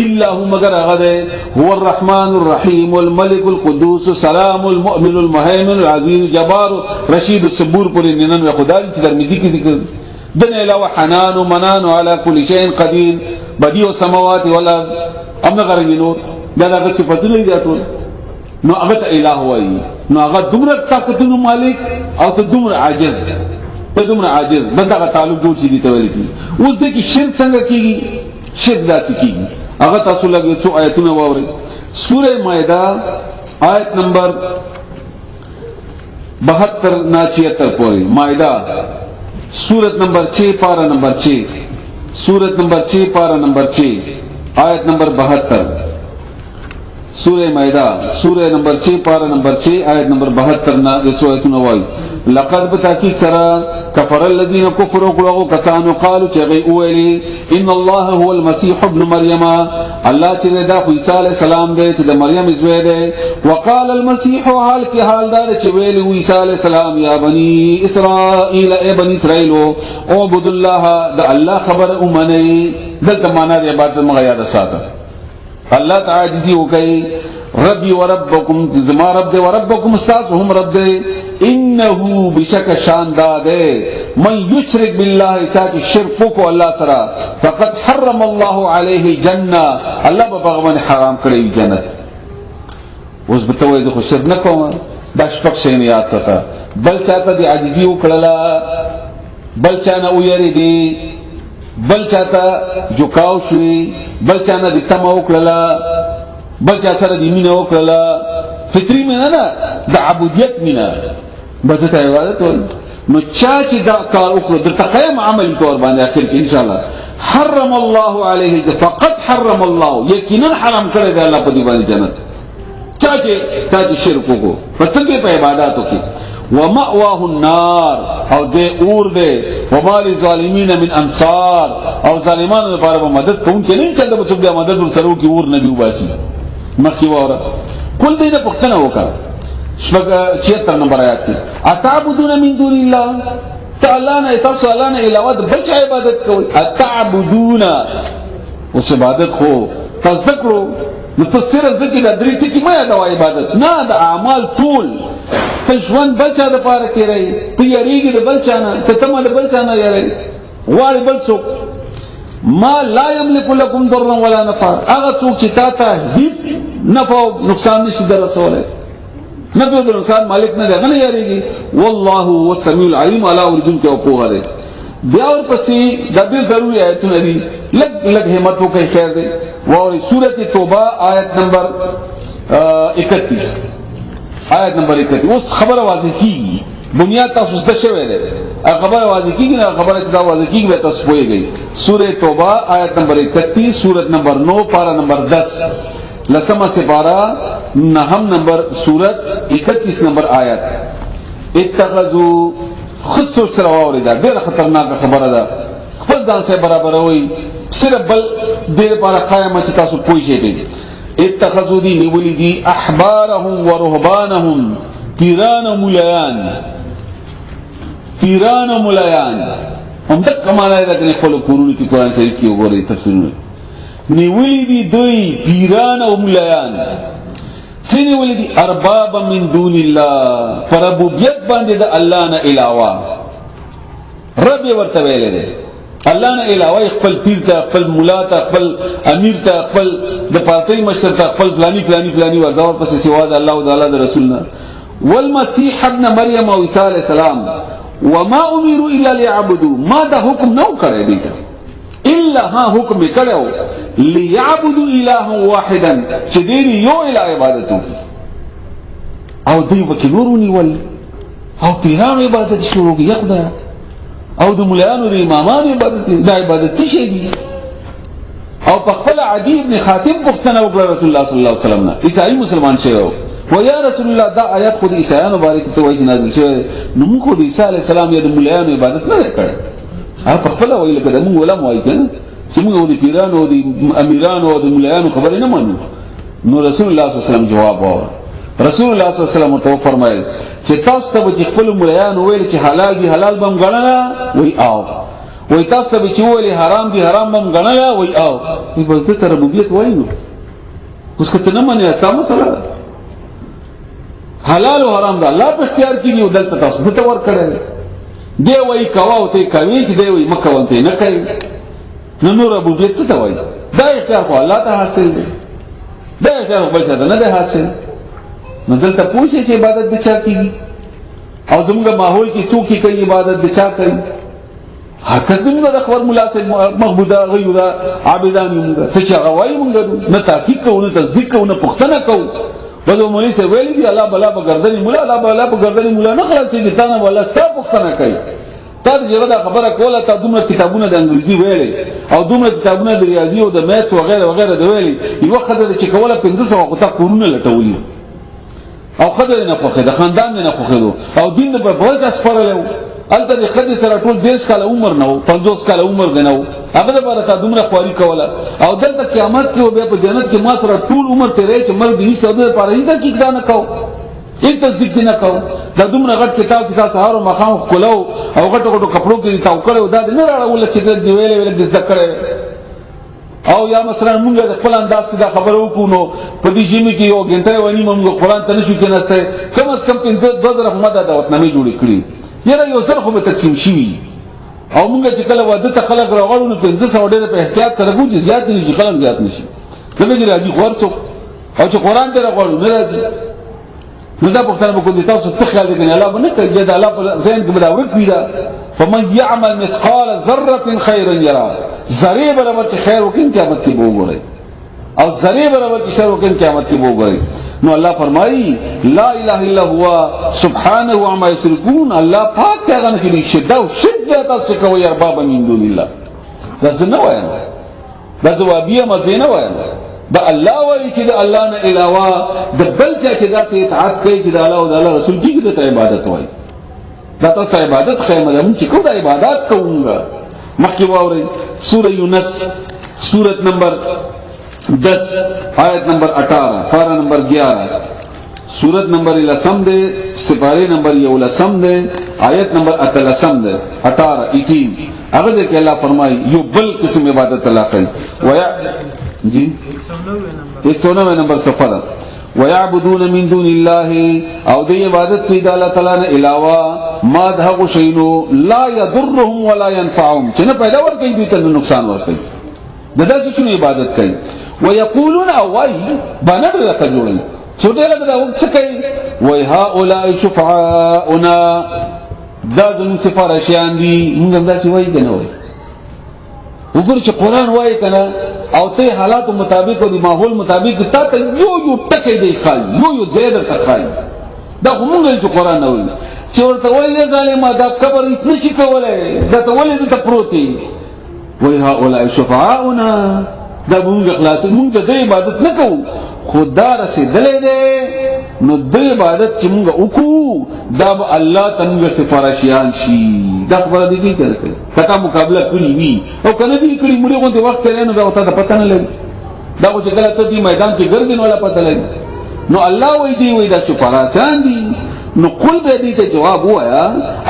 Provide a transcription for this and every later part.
الا هو مگر هغه هو الرحمن الرحیم الملك القدوس السلام المؤمن المهيمن العزيز الجبار رشید الصبور پر نن خدای چې ترمذی کې ذکر دنه علاوه حنان و منان على كل شيء قدير بديع السماوات والارض امنا غرنی نور دا صفاتونه دي ټول نو هغه ته الہ وایي نو هغه دومره طاقتونو مالک او ته دومره عاجز بنده غا تعلق جوړ شي دي ته ویل کی اوس د کی شرک څنګه کیږي شرک داسې کیږي هغه تاسو لګي څو آیتونه واوري سوره مائده آیت نمبر 72 نا 76 پورې مائده سورت نمبر 6 پارا نمبر 6 سورت نمبر 6 پارا نمبر 6 آیت نمبر 72 سورہ مائدہ سورہ نمبر 6 پارہ نمبر 6 آیت نمبر 72 نا یسو ایتونه وای لقد بتحقیق سرا کفر الذين كفروا قالوا كسانوا قالوا چغي اولی ان الله هو المسيح ابن مريم الله چې دا عیسی علیہ السلام دی چې د مریم زوی دی وقال المسيح حال کې حال دا چې ویلی عیسی علیہ السلام یا بني اسرائيل ای بني اسرائيل او عبد الله د الله خبر اومنه دلته معنا د عبادت مغیاده ساته اللہ تعاجزی ہو گئی ربی و ربکم زما رب دے و ربکم استاذ ہم رب دے انہو بشک شانداد ہے من یشرک باللہ چاہتی شرکو کو اللہ سرا فقد حرم اللہ علیہ الجنہ اللہ بغمان حرام کرے جنت اس بتوئی زخو شرک نکو دا شپک شین یاد ستا بل چاہتا دی عاجزی ہو کرلا بل چاہنا اویری دی بل چاہتا جھکاو شوی بل چاہنا دی تمہ وکړه بل چا سره دی مینه وکړه فطری مینه نه د عبودیت مینه بدته عبادت نو چا چې دا کار وکړه د تقیم عملی تور باندې اخر کې ان شاء الله حرم الله علیه فقط حرم الله یقینا حرام کړی دی الله په دی باندې جنت چا چې شرک وکړو په څنګه په عبادتو کې ومأواه النار او دے اور دے وما للظالمین من انصار او ظالمانو لپاره مدد کوم کې نه چنده بچو بیا مدد ورسره کی اور نبی وباسي مخکې وره کول دې نه پښتنه وکړه شپږ 76 نمبر آیات کې اتعبدون من دون الله تعالی نه تاسو الله نه علاوه بل څه عبادت کوي اتعبدون اوس عبادت خو تذکرو مفسر ذکر د درې ټکی ما دا عبادت نه د اعمال ټول تشوان بل چا د پاره کې رہی ته یریږي د بل چا نه ته تمه د بل چا نه یری وای بل څوک ما لا یملک لكم ضرا ولا نفع هغه څوک چې تا ته هیڅ نفع او نقصان نشي درسوله نه د انسان مالک نه دی نه یریږي والله هو السميع العليم علی اوریدون کې او په هره بیا ورپسې د دې ضروري آیتونه دي لګ همت وکړي خیر دی ووري سورته توبه آیت نمبر 31 آیت نمبر 31 اوس خبره واضح کیږي بنیاد تاسو ته شوه ده خبره واضح کیږي نه خبره چې دا واضح کیږي به تاسو پوهیږئ سورہ توبه آیت نمبر 31 سورۃ نمبر 9 پارہ نمبر 10 لسمہ سپارہ نهم نمبر سورۃ 31 نمبر آیت اتخذوا خصو سره واورida ډېر خطرناک خبره ده خپل ځان سره برابر وي صرف بل ډېر لپاره قائم چې تاسو پوه شئ اتخذوا دي نیولی دي احبارهم ورهبانهم پیران مولیان هم دک کمانه ده کنه خپل قرون کې قرآن شریف کې وګورئ تفسیرونه نیولی دي دوی پیران او مولیان څنګه ویل دي ارباب من دون الله فربوبیت باندې د الله نه علاوه رب ورته ویل دي الله نه علاوه خپل پیر ته خپل مولا ته خپل امیر ته خپل د پارټي مشر ته خپل فلانی ورځور پسې سوا د الله او د الله د رسول نه والمسيح ابن مريم او عيسى عليه السلام وما امروا الا ليعبدوا ما دا حکم نو کړی دی الا ها حکم کړو ليعبدوا اله واحدا چې دې یو الہ عبادت وکړي او دوی وکړورونی ول او پیرانو عبادت شروع کړي خدای او د مولانو د امامانو عبادت د عبادت څه شي دي او په خپل عدی ابن خاتم پختنه وکړه رسول الله صلی الله علیه وسلم نه عیسائی مسلمان شوی و یا رسول الله دا آیات خو د عیسایانو باره کې توجه نازل شوی نو موږ د عیسی علی السلام یا د مولانو عبادت نه کړو هغه په خپل ویل کده موږ ولا موای کنه چې موږ د پیرانو او د امیرانو او د مولانو خبرې نه مانو نو رسول الله صلی الله علیه وسلم جواب ورکړ رسول الله صلی الله علیه وسلم تو فرمایل چې تاسو ته به خپل مولانو ویل چې حلال دي حلال بم غننه وی او وای تاسو ته چې ویلي حرام دي حرام هم غنلا وای او بس د ربوبیت وای نو اوس کته نه منې استا مسله ده حلال او حرام ده الله په اختیار کې دی او دلته تاسو ته ور کړی دی وای کوا او ته کوي چې دی وای مکه ونته نه کوي نو ربوبیت څه ته وای دا اختیار خو الله ته حاصل دی دا اختیار بل څه نه ده حاصل نو دلته پوښتنه چې عبادت د چا کیږي او زموږ ماحول کې څوک کوي عبادت د چا کوي هکذ موږ د خبر مولا سے مغبودا غیورا عابدان موږ څه چې غوای موږ نه تحقیق کوو نه تصدیق کوو نه پختنه کوو بده مولوی سے ویل دي الله بلا په گردنی مولا الله بلا په گردنی مولا نه خلاص دي تانه ولا ستا پختنه کوي تا دې دا خبره کوله تا دومره کتابونه د انګریزي ویلې او دومره کتابونه د ریاضي او د میث وغیرہ وغیرہ د ویلې یو وخت د چې کوله 1500 وخت کورونه لټولي او خدای نه خوخه د خاندان نه خوخه او دین په بل څه سپارلو الته د خدای سره ټول 10 کال عمر نه 50 کال عمر نه هغه د بارته دومره خواري کوله او دلته قیامت کې او بیا په جنت کې ما سره ټول عمر تیرې چې مرګ دې سوده لپاره هیڅ دقیق نه کو هیڅ تصدیق نه کو دا دومره غټ کتاب چې تاسو هارو مخام کولو او غټو غټو کپړو کې تاو کړو دا نه راول چې دې ویلې د ذکر او یا مثلا موږ د خپل انداز کې دا خبرو کو نو په دې جمی کې یو غنټه ونی موږ قرآن ته نشو کې نسته کم از کم 2000 محمد دا وطنمه جوړ کړی یره یو سر خو به تقسیم شي او موږ چې کله واده ته خلک راغړو نو 1500 ډېر په احتیاط سره کوو چې زیات نه شي خلک زیات نشي دغه چې راځي خورڅو او چې قرآن ته راغړو نه راځي نو دا په خپل کو دي تاسو څه خیال دي الله باندې کوي دا الله په ذهن کې بدا ورک پیدا فمن يعمل مثقال ذره خيرا يرى ذره برابر چې خیر وکړي قیامت کې وګورئ او ذره برابر چې شر وکړي قیامت کې وګورئ نو الله فرمایي لا اله الا هو سبحانه عما يشركون الله پاک پیغام کې شدت او شدت تاسو کوي ارباب من دون الله دا څنګه وایم دا زوابیه مزینه وایم دا الله وایي چې د الله نه علاوه د بل څه چې داسې اطاعت کوي چې د الله او د الله رسول کې د عبادت وایي دا تاسو عبادت خیمه ده چې کوم عبادت کوونګا مخکې واوري سوره یونس سورت نمبر 10 آیت نمبر 18 پارا نمبر 11 سورت نمبر 11 دے سپارے نمبر 11 دے آیت نمبر 13 دے 18 اگر دے کہ اللہ فرمائی یو بل قسم عبادت اللہ کوي ویا جی 190 نمبر صفحہ ويعبدون من دون الله او دې عبادت کوي د الله تعالی نه علاوه ما ده شينو لا يضرهم ولا ينفعهم چې نه پیدا ور کوي دوی ته نقصان ور کوي د داسې څه عبادت کوي ويقولون اوای باندې راته جوړي څو ډېر دا وخت کوي وای هؤلاء شفعاؤنا دا زموږ سفارشیان دي موږ داسې وایي کنه وایي وګورئ چې قرآن وایي کنه او ته حالات مطابق او د ماحول مطابق تا ته یو ټکی دی خای یو زیاده تخای دا موږ چې قرآن نه وایي چې ورته وایي ظالم دا قبر هیڅ نشي کولای دا ته ولې ته پروتي وای هؤلاء شفعاؤنا دا موږ خلاص موږ د عبادت نه کوو خدا رسیدلې ده نو د عبادت چې موږ وکړو دا به الله تنګ سفارشیان شي دا خبره دي کې کوي کته مقابله کړی وی او کنه دې کړی مړي غونډه وخت لري نو دا ته پته نه لګي دا چې کله ته دې میدان کې ګرځین ولا پته لګي نو الله وې دی وې دا سفارشیان دي نو قل به دې ته جواب وایا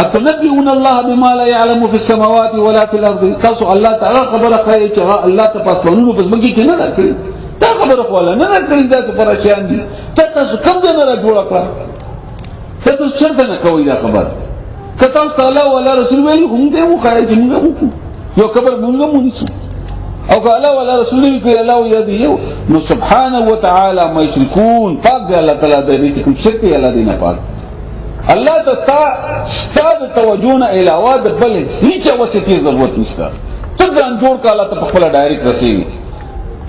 اتنبئون الله بما لا يعلم في السماوات ولا في الارض تاسو الله تعالی خبره کوي چې الله ته پاسمنونو پس مګي کې نه درکړي دا خبره کوله نه درکړي دا سفارشیان دي تاسو کوم ځای نه جوړ کړه تاسو چرته نه کوي دا خبره کته تعالی ولا رسول ویلي هم دې وخایي چې موږ وکړو یو خبر موږ مونږ او قال ولا رسول ویلي الله یادي نو سبحانه وتعالى ما يشركون پاک دی الله تعالی دې چې کوم شرک یې الله دې نه پاک الله ته ستاسو توجه نه علاوه د بل هیڅ وسیله ضرورت نشته ته ځان جوړ کاله ته خپل ډایرکټ رسېږي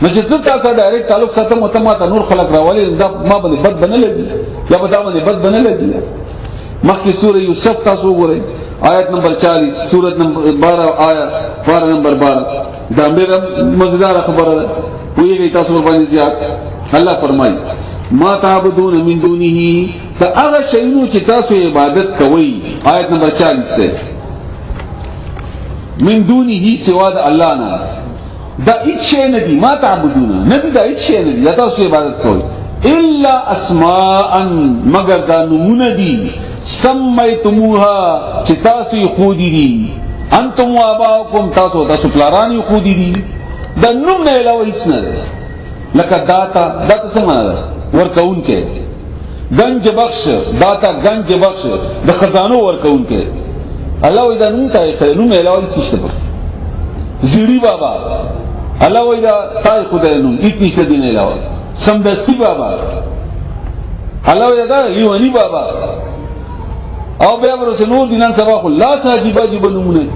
نو چې څه تاسو ډایرکټ تعلق ساتم او ته ما ته نور خلق راولي دا ما باندې بد بنه لګي یا به دا باندې بد بنه لګي مخکې سوره یوسف تاسو وګورئ آیت نمبر 40 سورت نمبر 12 آیت پارا نمبر 12 دا ډېر مزیدار خبره ده پوهیږئ تاسو باندې زیات الله فرمایي ما تعبدون من دونه دا هغه شیونو چې تاسو عبادت کوئ آیت نمبر 40 ده من دونه سوا د الله نه دا هیڅ شی نه دي ما تعبدون نه دي دا هیڅ شی نه دي دا تاسو عبادت کوئ الا اسماء مگر دا نمونه دي سمیتموها چې تاسو یې خودي دي انتم وآباؤکم تاسو پلاران یو خودی دی دا نوم نه علاوه هیڅ نه ده. لکه داتا څه معنا ده؟ ورکون کې. گنج بخش داتا گنج بخش د خزانو ورکون کې. الله وی دا نوم ته نوم علاوه هیڅ نشته. بس زیړی بابا الله وی دا تای خدای نوم هیڅ نشته دین علاوه. سمدستی بابا الله وی دا لیونی بابا او بیا ورسره نور دینان سبا خو لا ساجيبه جبنونه